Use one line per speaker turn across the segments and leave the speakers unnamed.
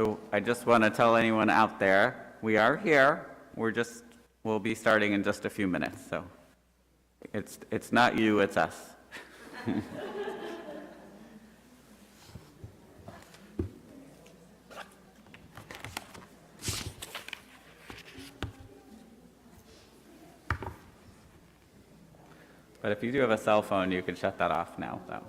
So I just want to tell anyone out there, we are here. We'll be starting in just a few minutes. So it's not you, it's us. But if you do have a cell phone, you can shut that off now, though.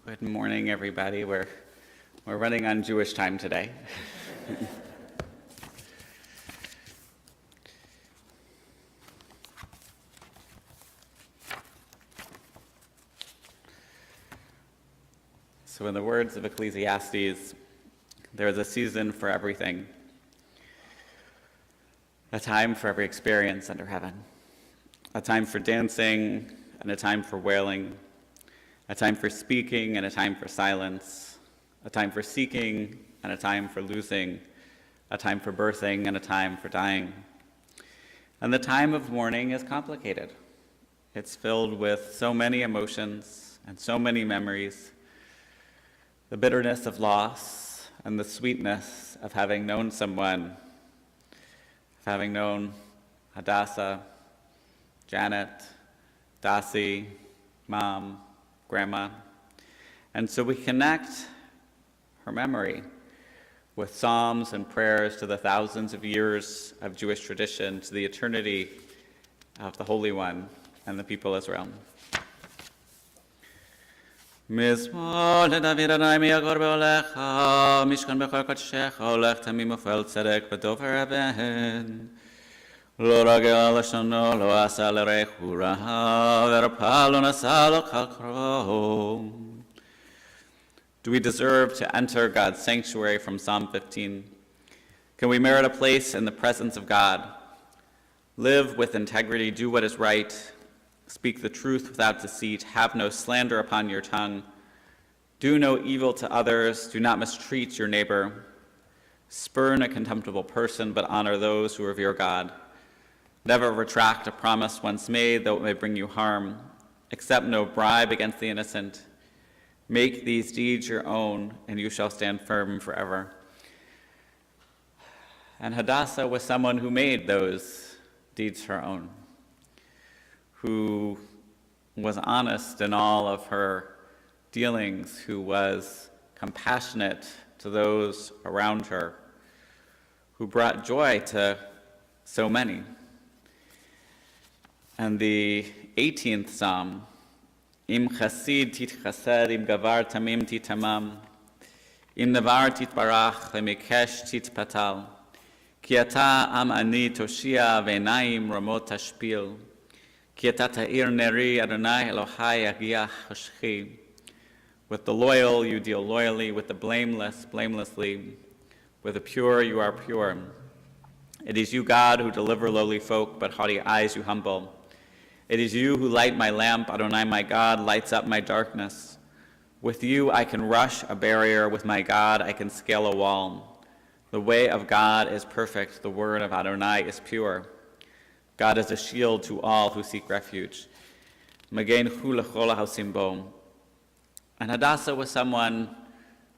Good morning, everybody. We're running on Jewish time today. So in the words of Ecclesiastes, there is a season for everything, a time for every experience under heaven, a time for dancing and a time for wailing, a time for speaking and a time for silence, a time for seeking and a time for losing, a time for birthing and a time for dying. And the time of mourning is complicated. It's filled with so many emotions and so many memories, the bitterness of loss and the sweetness of having known someone, of having known Hadassah, Janet, Dasi, Mom, Grandma. And so we connect her memory with psalms and prayers to the thousands of years of Jewish tradition, to the eternity of the Holy One and the people of Israel. מזמור לדוד אדוני מי יגור באוהליך, משכן בכל קודשך, הולך תמים ופועל צדק ודובר אמת. לא רגל על לשונו, לא עשה לרעהו רעה, ורפא לא נשא לו כל קרובו. Do we deserve to enter God's sanctuary from Psalm 15? Can we merit a place in the presence of God? Live with integrity, do what is right, speak the truth without deceit, have no slander upon your tongue, do no evil to others, do not mistreat your neighbor, spurn a contemptible person, but honor those who revere God. Never retract a promise once made, though it may bring you harm. Accept no bribe against the innocent. Make these deeds your own, and you shall stand firm forever. And Hadassah was someone who made those deeds her own, who was honest in all of her dealings, who was compassionate to those around her, who brought joy to so many. And the 18th Psalm, Im chasid titchased, im gavar tamim titamam, im navar titbarach, lemikesh titpatal, ki ata am ani toshia ve'naim ramot tashpil, ki ata ta'ir neri Adonai Elohai agiach hoshchi. With the loyal you deal loyally, with the blameless blamelessly, with the pure you are pure. It is you, God, who deliver lowly folk, but haughty eyes you humble. It is you who light my lamp, Adonai my God, lights up my darkness. With you I can rush a barrier, with my God I can scale a wall. The way of God is perfect, the word of Adonai is pure. God is a shield to all who seek refuge. Magen hu lechol haosim bo. And Hadassah was someone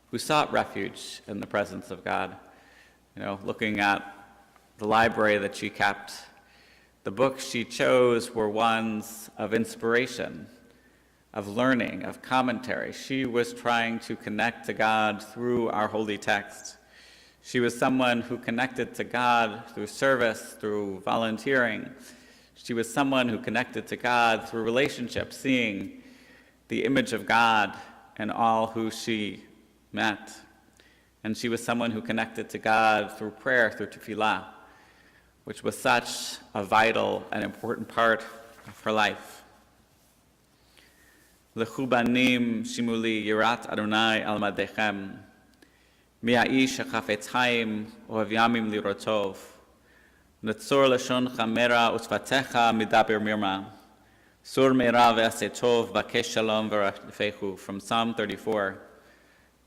who sought refuge in the presence of God. Looking at the library that she kept, the books she chose were ones of inspiration, of learning, of commentary. She was trying to connect to God through our holy text. She was someone who connected to God through service, through volunteering. She was someone who connected to God through relationships, seeing the image of God in all who she met. And she was someone who connected to God through prayer, through tefillah, which was such a vital and important part of her life. Lechu banim shimuli yirat Adonai al madechem, mi ha'ish hachafetz chaim ohev yamim lirotov, netzor lashoncha mera utzvatecha midaber mirma, sur meira ve'aseh tov vakesh shalom v'rafechu, from Psalm 34.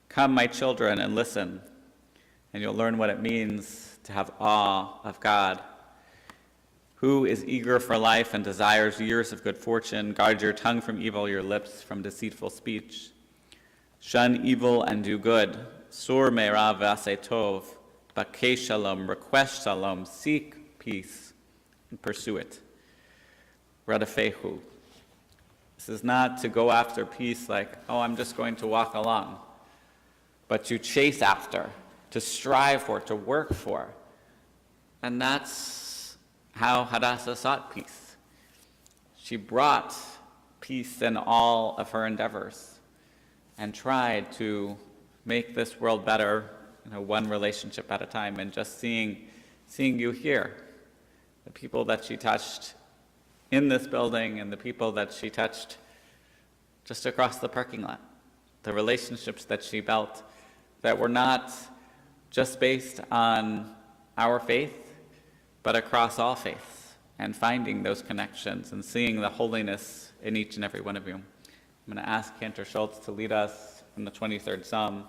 Come, my children, and listen, and you'll learn what it means to have awe of God. Who is eager for life and desires years of good fortune? Guard your tongue from evil, your lips from deceitful speech. Shun evil and do good. Sur me'ra v'aseh tov, bakesh shalom, request shalom, seek peace, and pursue it. Radafehu. This is not to go after peace like, I'm just going to walk along, but to chase after, to strive for, to work for. And that's how Hadassah sought peace. She brought peace in all of her endeavors. and tried to make this world better, one relationship at a time, and just seeing you here, the people that she touched in this building and the people that she touched just across the parking lot, the relationships that she built that were not just based on our faith, but across all faiths, and finding those connections and seeing the holiness in each and every one of you. I'm going to ask Cantor Schultz to lead us in the 23rd Psalm.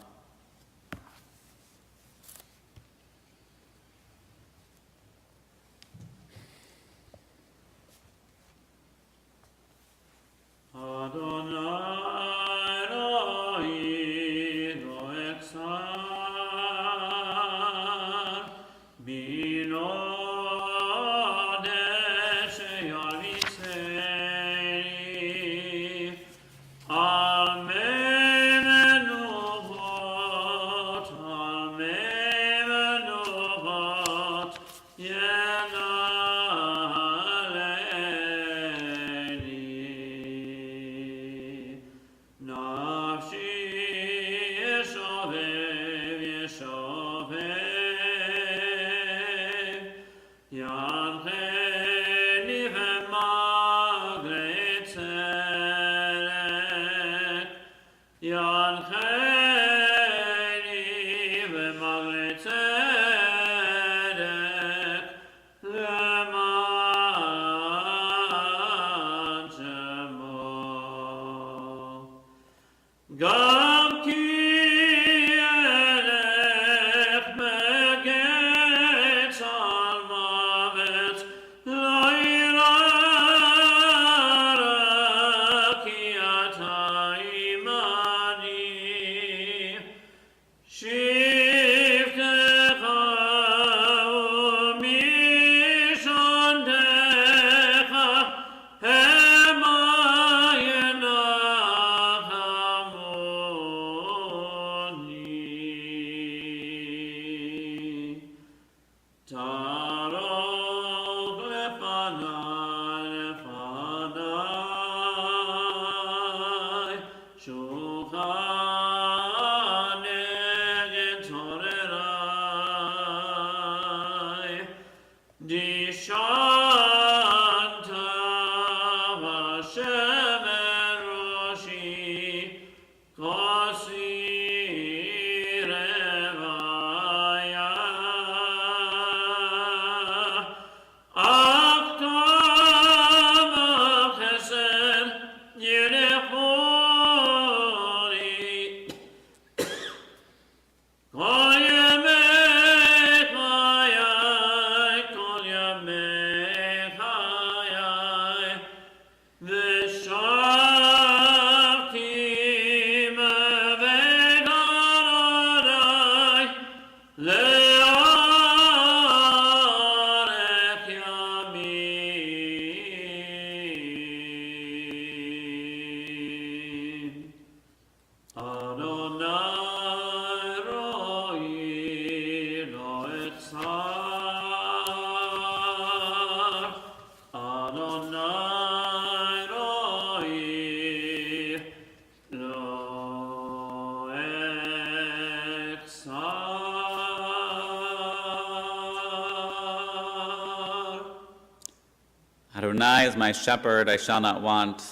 Adonai is my shepherd, I shall not want,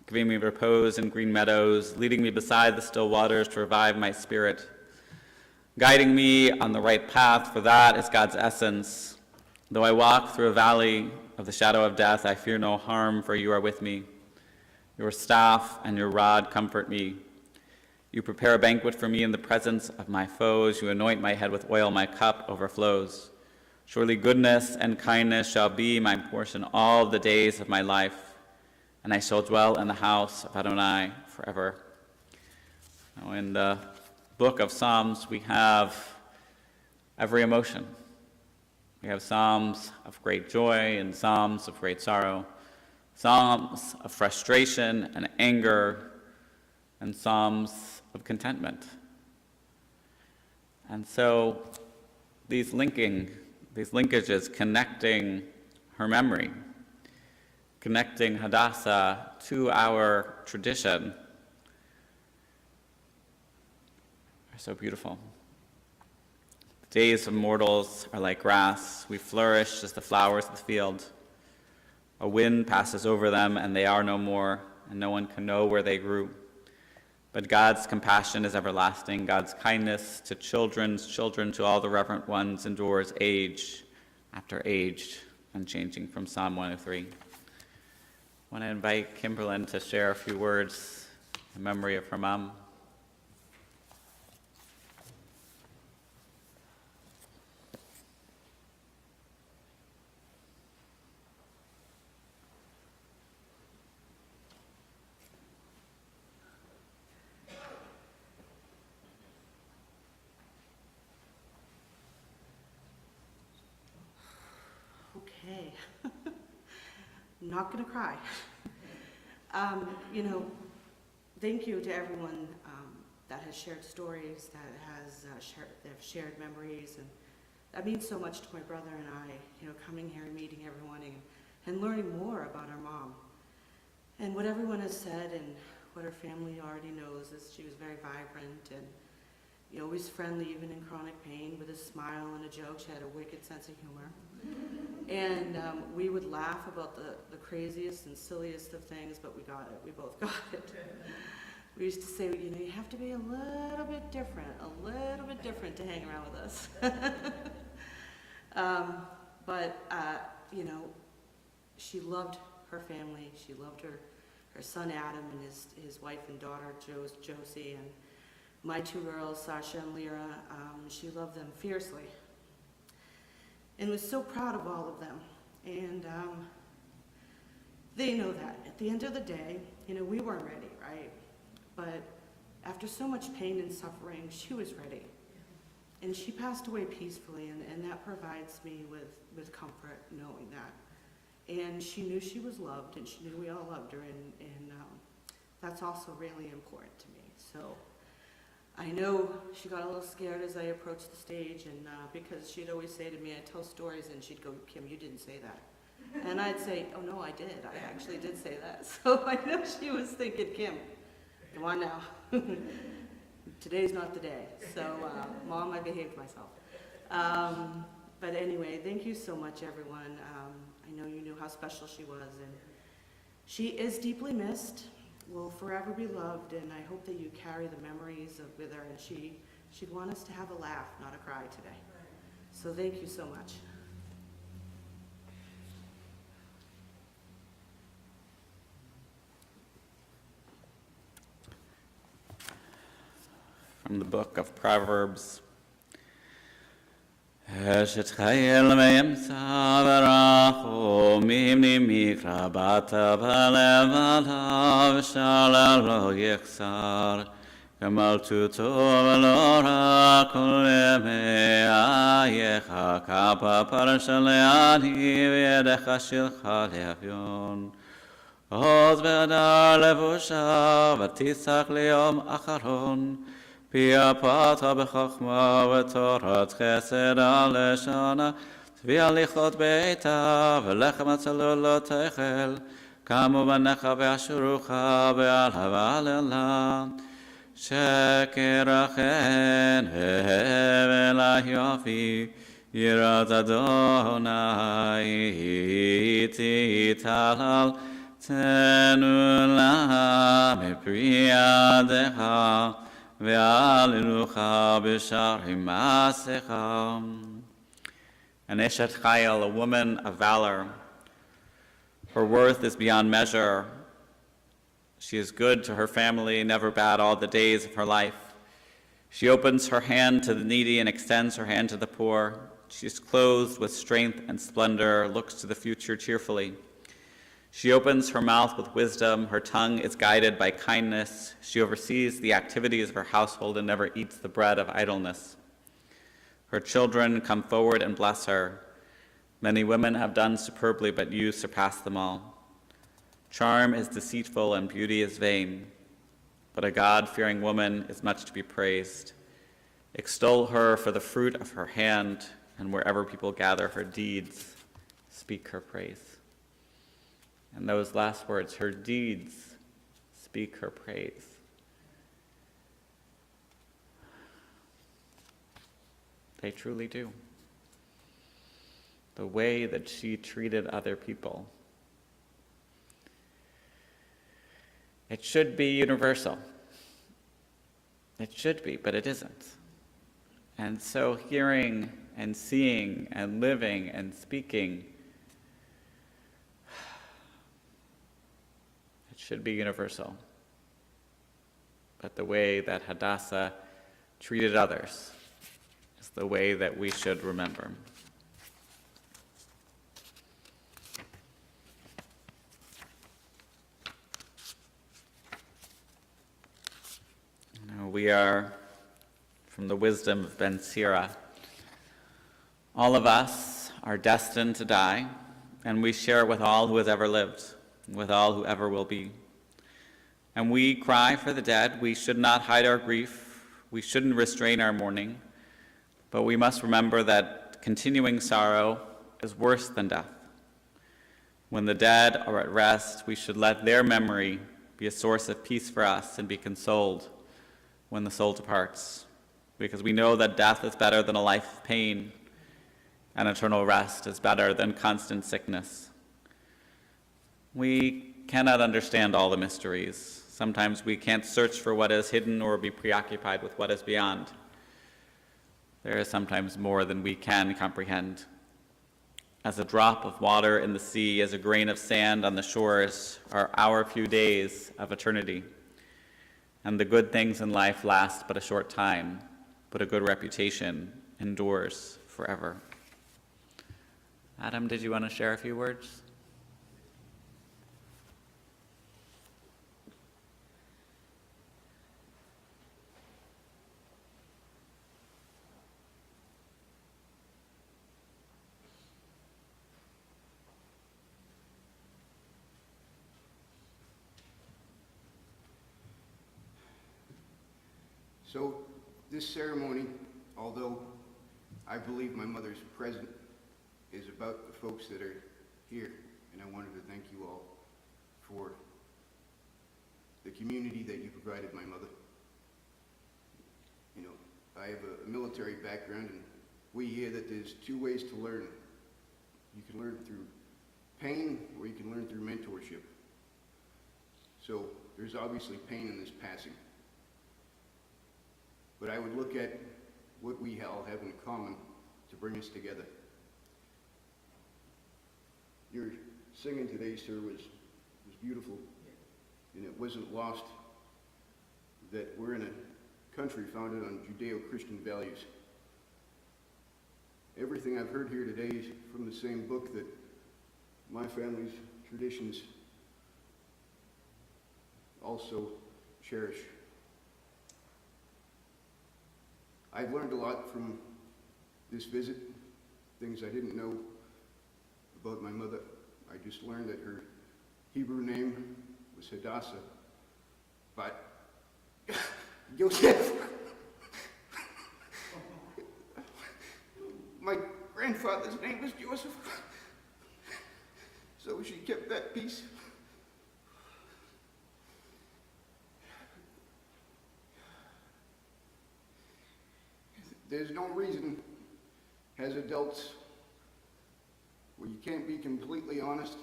giving me repose in green meadows, leading me beside the still waters to revive my spirit, guiding me on the right path, for that is God's essence. Though I walk through a valley of the shadow of death, I fear no harm, for you are with me. Your staff and your rod comfort me. You prepare a banquet for me in the presence of my foes. You anoint my head with oil, my cup overflows. Surely goodness and kindness shall be my portion all the days of my life, and I shall dwell in the house of Adonai forever. Now, in the book of Psalms, we have every emotion. We have psalms of great joy and psalms of great sorrow, psalms of frustration and anger, and psalms of contentment. And so these linkages connecting her memory, connecting Hadassah to our tradition, are so beautiful. The days of mortals are like grass. We flourish as the flowers of the field. A wind passes over them, and they are no more, and no one can know where they grew. But God's compassion is everlasting. God's kindness to children's children, to all the reverent ones, endures age after age, unchanging, from Psalm 103. I want to invite Kimberlyn to share a few words in memory of her mom.
Okay. I'm not going to cry. Thank you to everyone that has shared stories, that has shared memories, and that means so much to my brother and I, coming here and meeting everyone and learning more about our mom. And what everyone has said and what her family already knows is she was very vibrant and always friendly, even in chronic pain, with a smile and a joke. She had a wicked sense of humor. And we would laugh about the craziest and silliest of things, but we got it. We both got it. We used to say, you have to be a little bit different to hang around with us. She loved her family. She loved her son Adam and his wife and daughter Josie, and my two girls, Sasha and Lyra. She loved them fiercely and was so proud of all of them. And they know that. At the end of the day, we weren't ready, right? But after so much pain and suffering, she was ready. And she passed away peacefully, and that provides me with comfort knowing that. And she knew she was loved, and she knew we all loved her, and that's also really important to me. So I know she got a little scared as I approached the stage, and because she'd always say to me, I'd tell stories, and she'd go, Kim, you didn't say that. And I'd say, oh no, I did. I actually did say that. So I know she was thinking, Kim, come on now. Today's not the day. So, Mom, I behaved myself. But anyway, thank you so much, everyone. I know you knew how special she was, and she is deeply missed, will forever be loved, and I hope that you carry the memories with her, and she'd want us to have a laugh, not a cry today. So thank you so much.
From the book of Proverbs. Eshet chayil me'emtza v'rachomim nimikra bata v'levadav shala lo yichsar gamaltuto v'lo ra kol yemei ayecha kapa parsha le'ani v'yedecha shilcha le'avyon Oz v'adar levusha v'titzach le'yom acharon Pia pata b'chachma v'torat chesed al-leshana Tzvi alichot beita v'lechem atzalul lo techel Kamu b'necha v'ashurucha v'alhava lelah Sheker achen v'hevel yofi Yirat Adonai iti talal Tenu la mipri yadecha An Eshet Chayil, a woman of valor. Her worth is beyond measure. She is good to her family, never bad all the days of her life. She opens her hand to the needy and extends her hand to the poor. She is clothed with strength and splendor, looks to the future cheerfully. She opens her mouth with wisdom. Her tongue is guided by kindness. She oversees the activities of her household and never eats the bread of idleness. Her children come forward and bless her. Many women have done superbly, but you surpass them all. Charm is deceitful and beauty is vain, but a God-fearing woman is much to be praised. Extol her for the fruit of her hand, and wherever people gather, her deeds speak her praise. And those last words, her deeds speak her praise. They truly do. The way that she treated other people. It should be universal. It should be, but it isn't. And so hearing and seeing and living and speaking, it should be universal. But the way that Hadassah treated others is the way that we should remember. We are, from the wisdom of Ben Sira, all of us are destined to die, and we share it with all who has ever lived, with all who ever will be. And we cry for the dead. We should not hide our grief. We shouldn't restrain our mourning. But we must remember that continuing sorrow is worse than death. When the dead are at rest, we should let their memory be a source of peace for us and be consoled when the soul departs, because we know that death is better than a life of pain, and eternal rest is better than constant sickness. We cannot understand all the mysteries. Sometimes we can't search for what is hidden or be preoccupied with what is beyond. There is sometimes more than we can comprehend. As a drop of water in the sea, as a grain of sand on the shores, are our few days of eternity. And the good things in life last but a short time, but a good reputation endures forever. Adam, did you want to share a few words?
So this ceremony, although I believe my mother's present, is about the folks that are here. And I wanted to thank you all for the community that you provided my mother. You know, I have a military background, and we hear that there's two ways to learn. You can learn through pain, or you can learn through mentorship. So there's obviously pain in this passing. But I would look at what we all have in common to bring us together. Your singing today, sir, was beautiful. And it wasn't lost that we're in a country founded on Judeo-Christian values. Everything I've heard here today is from the same book that my family's traditions also cherish. I've learned a lot from this visit, things I didn't know about my mother. I just learned that her Hebrew name was Hadassah, but Yosef. My grandfather's name was Joseph, so she kept that peace. There's no reason, as adults, where you can't be completely honest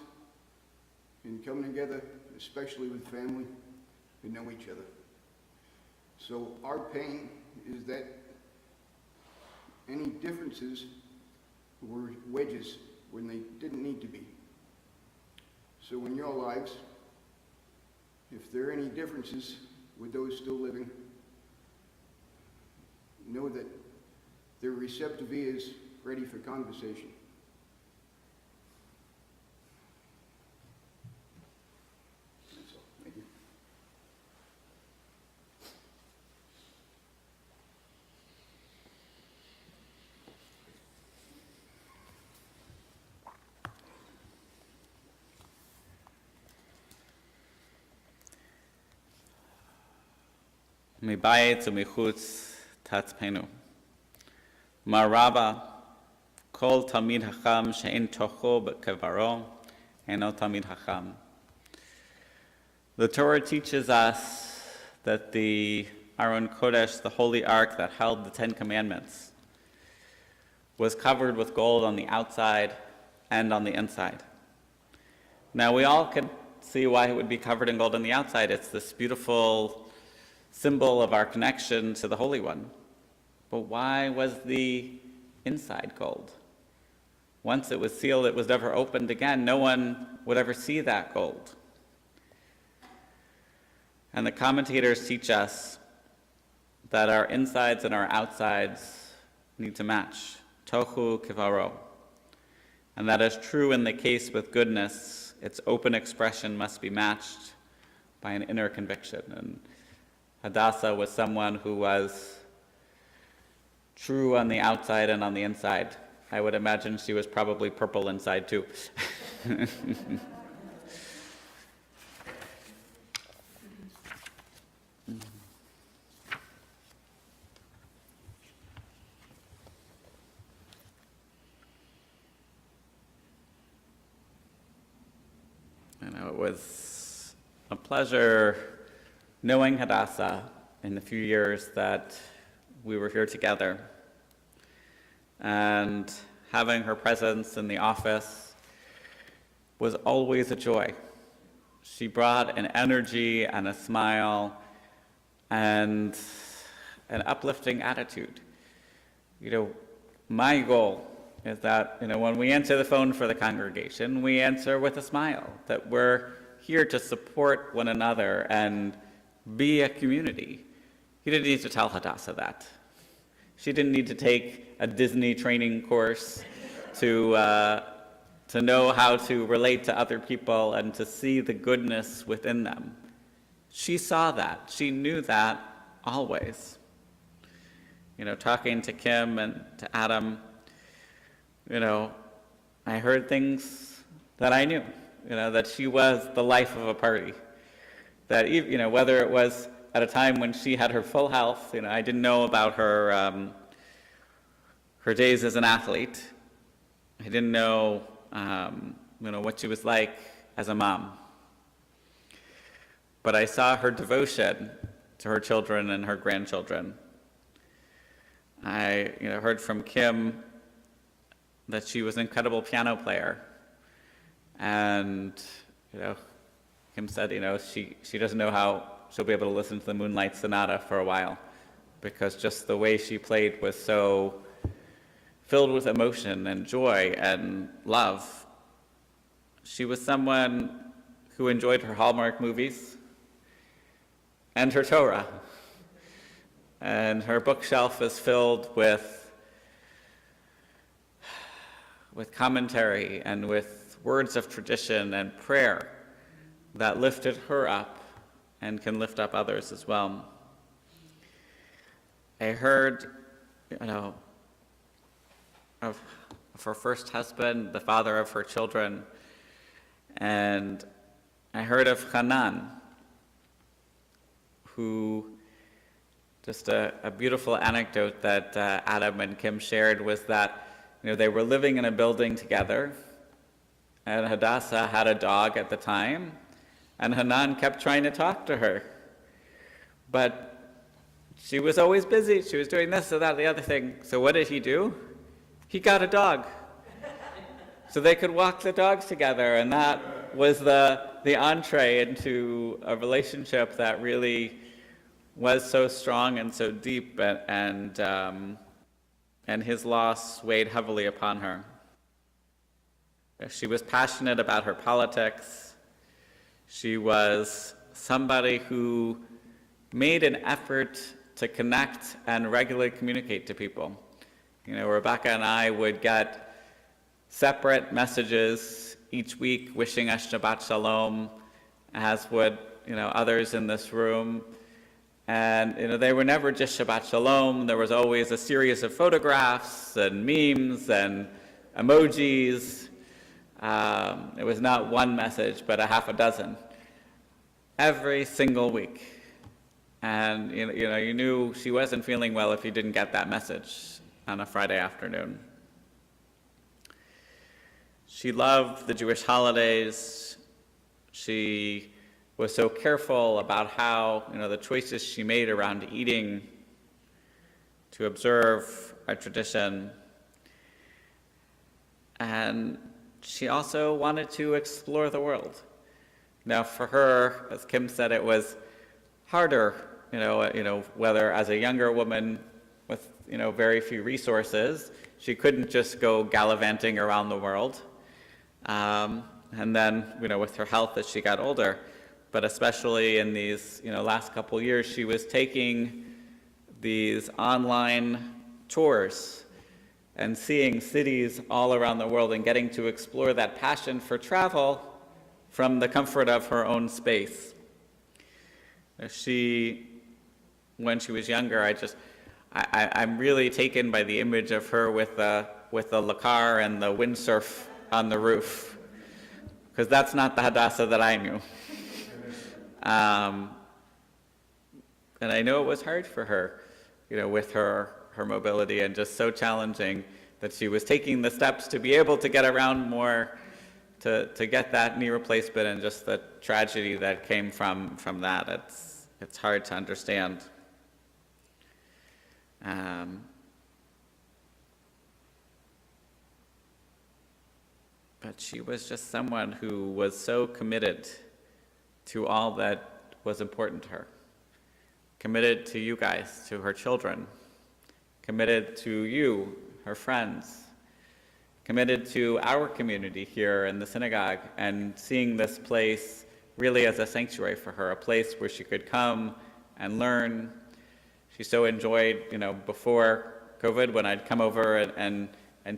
and come together, especially with family, and know each other. So our pain is that any differences were wedges when they didn't need to be. So in your lives, if there are any differences with those still living, know that their receptive ears ready for conversation. That's all. Thank you.
מבית ומחוץ תצפנו. מה רבה, כל תלמיד חכם שאין תוכו בקברו, אינו תלמיד חכם. The Torah teaches us that the Aron Kodesh, the holy ark that held the Ten Commandments, was covered with gold on the outside and on the inside. Now, we all can see why it would be covered in gold on the outside. It's this beautiful symbol of our connection to the Holy One. But why was the inside gold? Once it was sealed, it was never opened again. No one would ever see that gold. And the commentators teach us that our insides and our outsides need to match. Tohu kivaro. And that is true in the case with goodness. Its open expression must be matched by an inner conviction. And Hadassah was someone who was true on the outside and on the inside. I would imagine she was probably purple inside too. It was a pleasure knowing Hadassah in the few years that we were here together, and having her presence in the office was always a joy. She brought an energy and a smile and an uplifting attitude. My goal is that, when we answer the phone for the congregation, we answer with a smile, that we're here to support one another and be a community. You didn't need to tell Hadassah that. She didn't need to take a Disney training course to know how to relate to other people and to see the goodness within them. She saw that. She knew that always. Talking to Kim and to Adam, I heard things that I knew, that she was the life of a party. That, whether it was at a time when she had her full health, I didn't know about her days as an athlete. I didn't know, what she was like as a mom. But I saw her devotion to her children and her grandchildren. I, heard from Kim that she was an incredible piano player. And, Kim said, she doesn't know how she'll be able to listen to the Moonlight Sonata for a while, because just the way she played was so filled with emotion and joy and love. She was someone who enjoyed her Hallmark movies and her Torah. And her bookshelf is filled with commentary and with words of tradition and prayer that lifted her up and can lift up others as well. I heard, of her first husband, the father of her children, and I heard of Hanan, who, just a beautiful anecdote that Adam and Kim shared was that, they were living in a building together, and Hadassah had a dog at the time, and Hanan kept trying to talk to her. But she was always busy. She was doing this or that, the other thing. So what did he do? He got a dog. So they could walk the dogs together, and that was the entree into a relationship that really was so strong and so deep, and his loss weighed heavily upon her. She was passionate about her politics. She was somebody who made an effort to connect and regularly communicate to people. Rebecca and I would get separate messages each week wishing us Shabbat Shalom, as would, others in this room. And, they were never just Shabbat Shalom. There was always a series of photographs and memes and emojis. It was not one message, but a half a dozen. Every single week. And, you knew she wasn't feeling well if you didn't get that message on a Friday afternoon. She loved the Jewish holidays. She was so careful about how, the choices she made around eating to observe our tradition. And she also wanted to explore the world. Now for her, as Kim said, it was harder, whether as a younger woman with, very few resources, she couldn't just go gallivanting around the world. And then, with her health as she got older, but especially in these, last couple years, she was taking these online tours and seeing cities all around the world and getting to explore that passion for travel from the comfort of her own space. When she was younger, I'm really taken by the image of her with the lakar and the windsurf on the roof, because that's not the Hadassah that I knew. And I know it was hard for her, with her mobility, and just so challenging that she was taking the steps to be able to get around more, to get that knee replacement, and just the tragedy that came from that. It's hard to understand. But she was just someone who was so committed to all that was important to her. Committed to you guys, to her children. Committed to you, her friends. Committed to our community here in the synagogue, and seeing this place really as a sanctuary for her, a place where she could come and learn. She so enjoyed, before COVID, when I'd come over and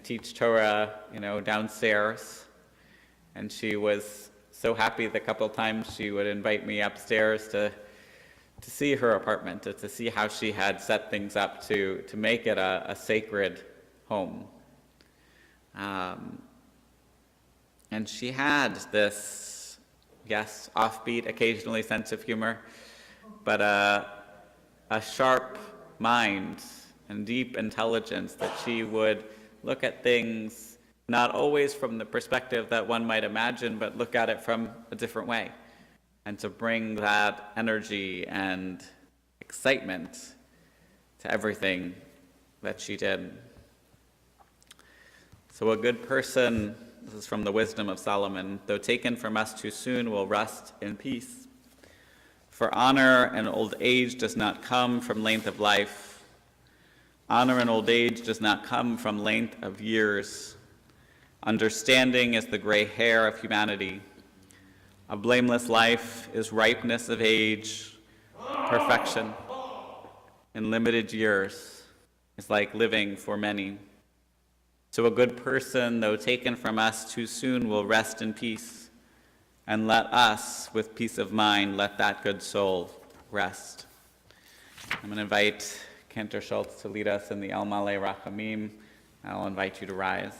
teach Torah, downstairs. And she was so happy the couple times she would invite me upstairs to see her apartment, to see how she had set things up to make it a sacred home. And she had this, yes, offbeat, occasionally sense of humor, but a sharp mind and deep intelligence, that she would look at things not always from the perspective that one might imagine, but look at it from a different way, and to bring that energy and excitement to everything that she did. So a good person, this is from the Wisdom of Solomon, though taken from us too soon, will rest in peace. For honor and old age does not come from length of life. Honor and old age does not come from length of years. Understanding is the gray hair of humanity. A blameless life is ripeness of age. Perfection in limited years is like living for many. So a good person, though taken from us too soon, will rest in peace. And let us, with peace of mind, let that good soul rest. I'm going to invite Cantor Schultz to lead us in the El Malei Rachamim. I'll invite you to rise.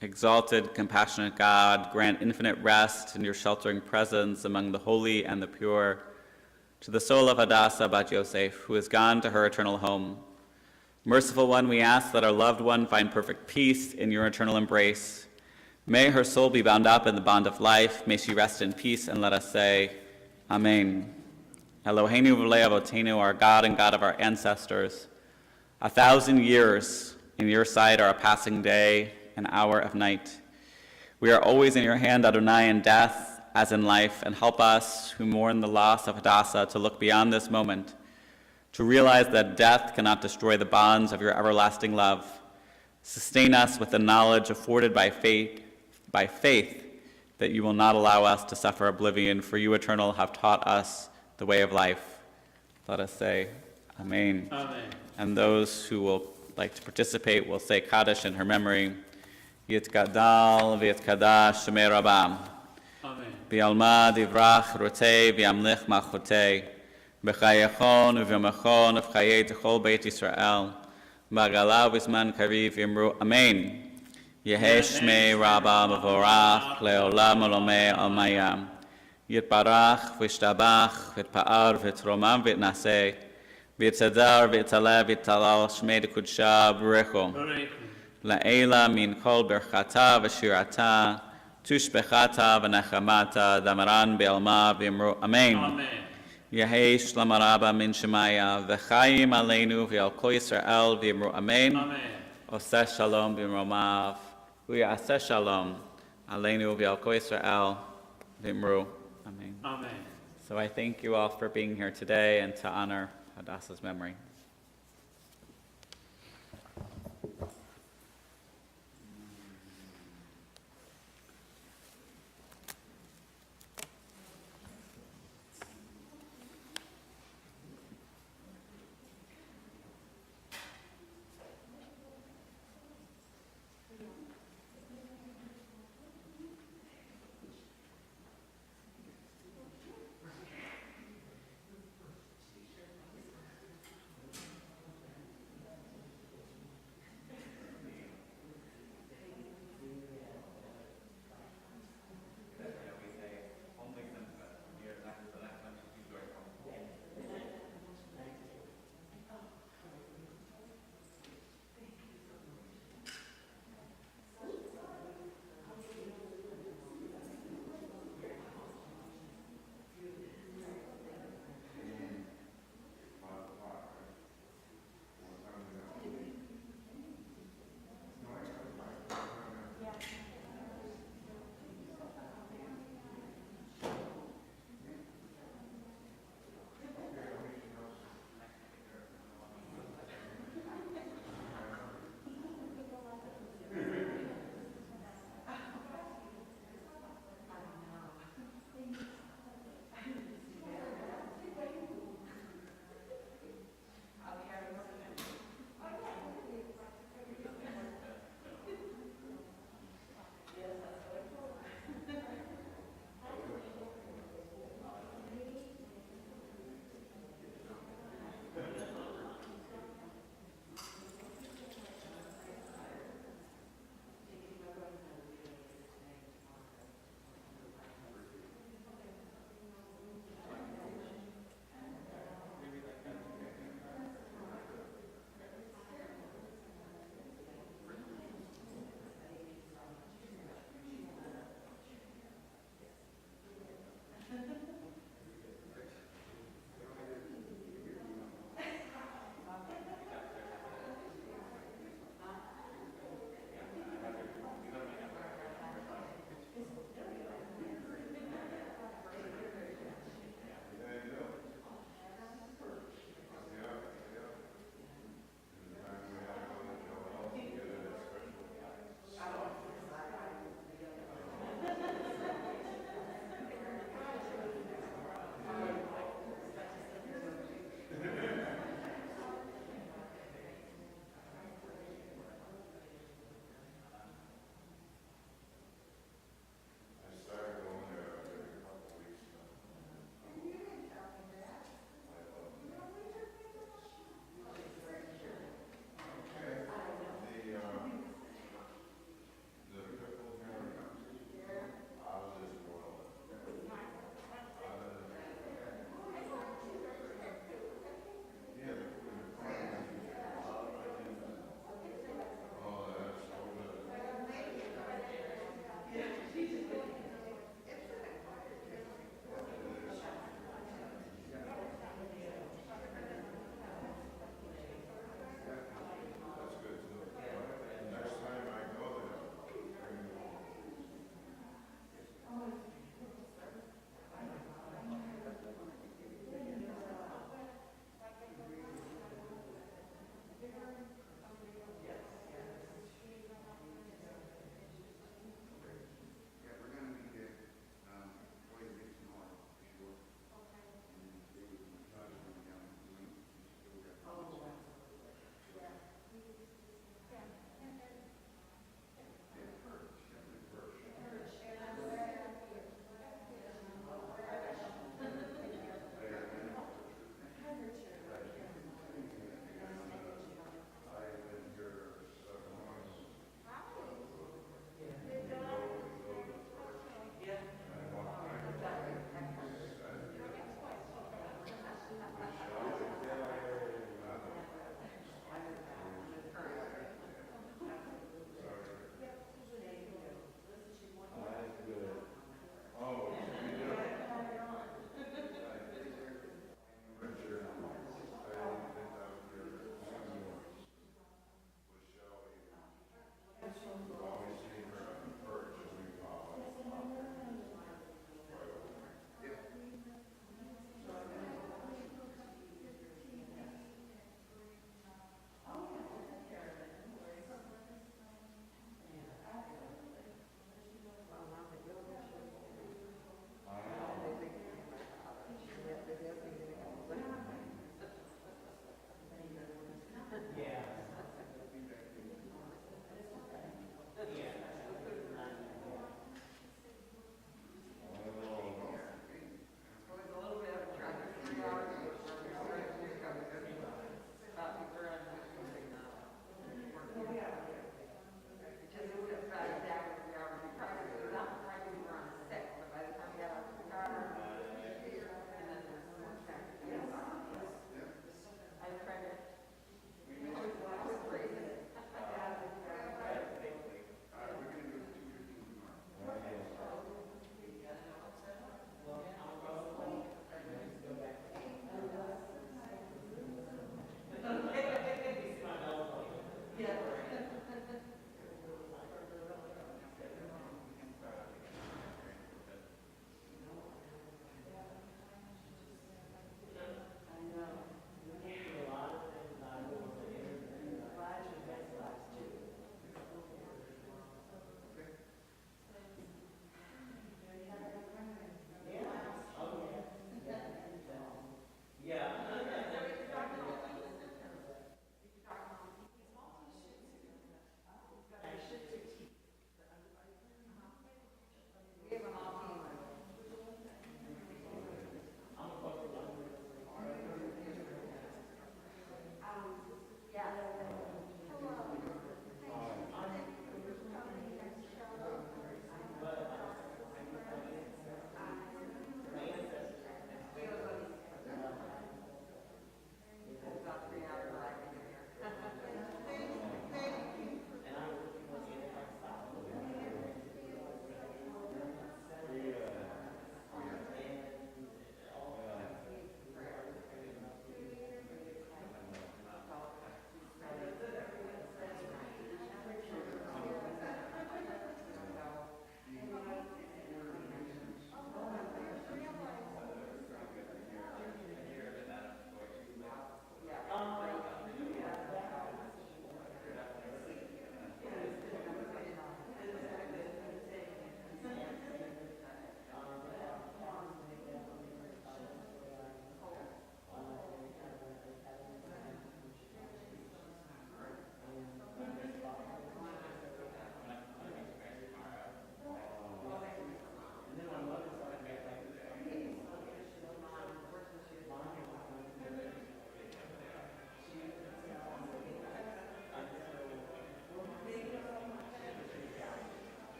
Exalted, compassionate God, grant infinite rest in your sheltering presence among the holy and the pure. To the soul of Hadassah bat Yosef, who has gone to her eternal home. Merciful one, we ask that our loved one find perfect peace in your eternal embrace. May her soul be bound up in the bond of life. May she rest in peace, and let us say, Amen. Eloheinu v'lei avotenu, our God and God of our ancestors. 1,000 years in your sight are a passing day, an hour of night. We are always in your hand, Adonai, in death as in life, and help us who mourn the loss of Hadassah to look beyond this moment, to realize that death cannot destroy the bonds of your everlasting love. Sustain us with the knowledge afforded by faith that you will not allow us to suffer oblivion, for you, eternal, have taught us the way of life. Let us say, Amen.
Amen.
And those who will like to participate will say Kaddish in her memory. Yitkadal v'yitkadash shemei rabam.
Amen.
B'alma divrach rotei v'yamlich malchutei. B'chayachon u'v'yomachon v'chayei t'chol beit Yisrael. B'agala v'zman kariv yimru. Amen. Yehei shmei rabba mevorach le'olam olomei almayam. Yitbarach v'yishtabach v'yitpa'ar v'yitromam v'yitnaseh. V'yitzadar v'yitaleh v'yitalal shmei d'kudsha b'recho. La'ela min kol berchata v'shirata, tushbechata v'nechamata, damaran be'alma v'yimru. Amen.
Amen.
Yehei shlam rabba min shemaya, v'chayim aleinu v'yal kol Yisrael v'yimru. Amen.
Amen.
Oseh shalom b'imromav, v'yaseh shalom aleinu v'yal kol Yisrael v'yimru. Amen.
Amen.
So I thank you all for being here today and to honor Hadassah's memory.